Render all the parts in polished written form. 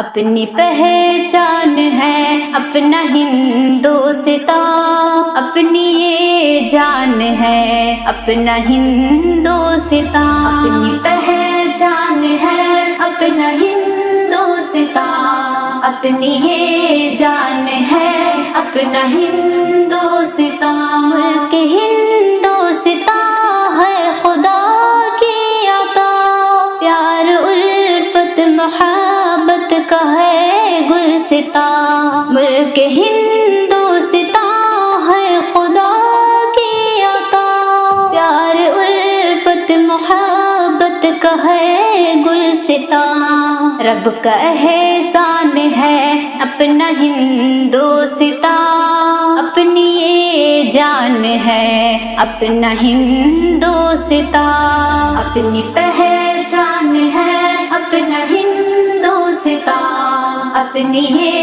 اپنی پہچان ہے اپنا ہندوستان، اپنی یہ جان ہے اپنا ہندوستان، اپنی پہچان ہے اپنا ہندوستان، اپنی یہ جان ہے اپنا ہندوستان، ملک ہندوستان ہے خدا کی عطا، پیار الفت محبت کا ہے گلستان، ملک ہندوستان ہے خدا کی عطا، پیار الفت محبت کا ہے گلستان، رب کا احسان ہے اپنا ہندوستان، اپنی یہ جان ہے اپنا ہندوستان، اپنی پہچان ہے اپنا ہندوستان، اپنی یہ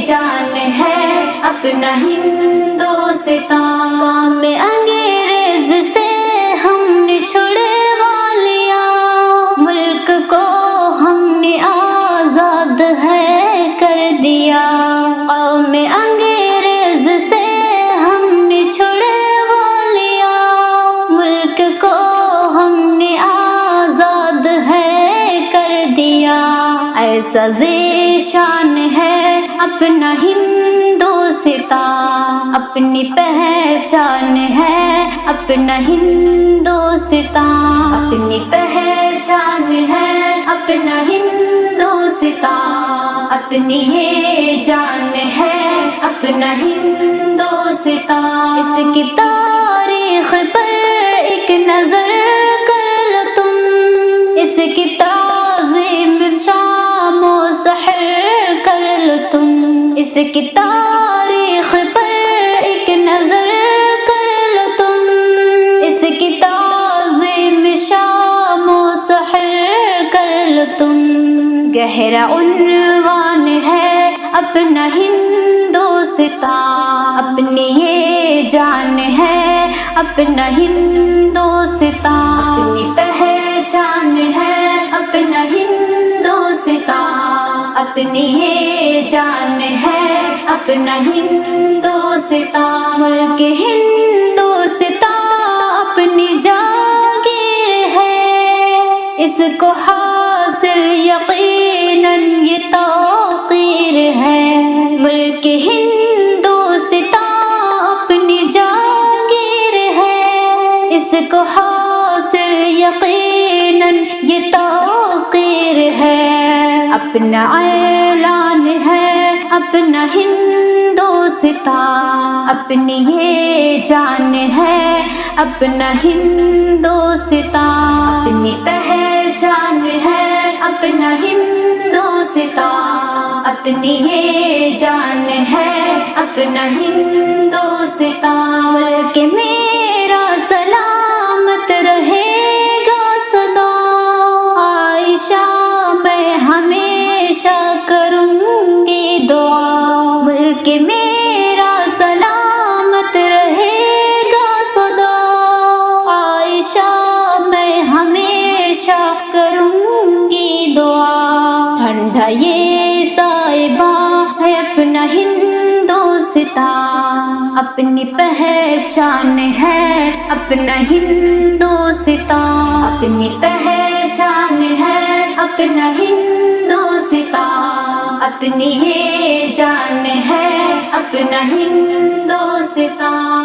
جان ہے اپنا ہندوستان، کام انگریز سے ہم نے چھڑوا لیا، ملک کو ہم نے آزاد ہے کر دیا، قوم انگریز سے ہم نے چھڑوا لیا، ملک کو ہم نے آزاد ہے کر دیا، ایسا ذیشان ہے اپنا ہندوستان، اپنی پہچان ہے اپنا ہندوستان، اپنی پہچان ہے اپنا ہندوستان، اپنی یہ جان ہے اپنا ہندوستان، اس کی تاریخ پر ایک نظر کر لو تم، اس کی تعظیم شام و سحر کر لو تم، اس کی تاریخ پر ایک نظر کر لو تم، اس کی تعظیم شام و سحر کر لو تم، گہرا عنوان ہے اپنا ہندوستان، اپنی یہ جان ہے اپنا ہندوستان، اپنی پہچان ہے اپنا ہندوستان، اپنی یہ جان ہے اپنا ہندوستان، ملک ہندوستان اپنی جاگیر ہے، اس کو حاصل یقیناً یہ توقیر ہے، ملک ہندوستان اپنی جاگیر ہے، اس کو حاصل یقیناً یہ توقیر ہے، اپنا اعلان ہے اپنا ہندوستان، اپنی یہ جان ہے اپنا ہندوستان، اپنی پہچان ہے اپنا ہندوستان، اپنی یہ جان ہے اپنا ہندوستان، ملک میرا سلامت رہے گا سدا، عائشہ میں ہمیشہ کروں گی دعا، ملک میرا سلامت رہے گا سدا، عائشہ میں ہمیشہ کروں گی دعا، ٹھنڈا یہ صاحبہ ہے اپنا ہندوستان، اپنی پہچان ہے اپنا ہندوستان، اپنی پہچان ہے اپنا ہندوستان، اپنی یہ جان ہے اپنا ہندوستان۔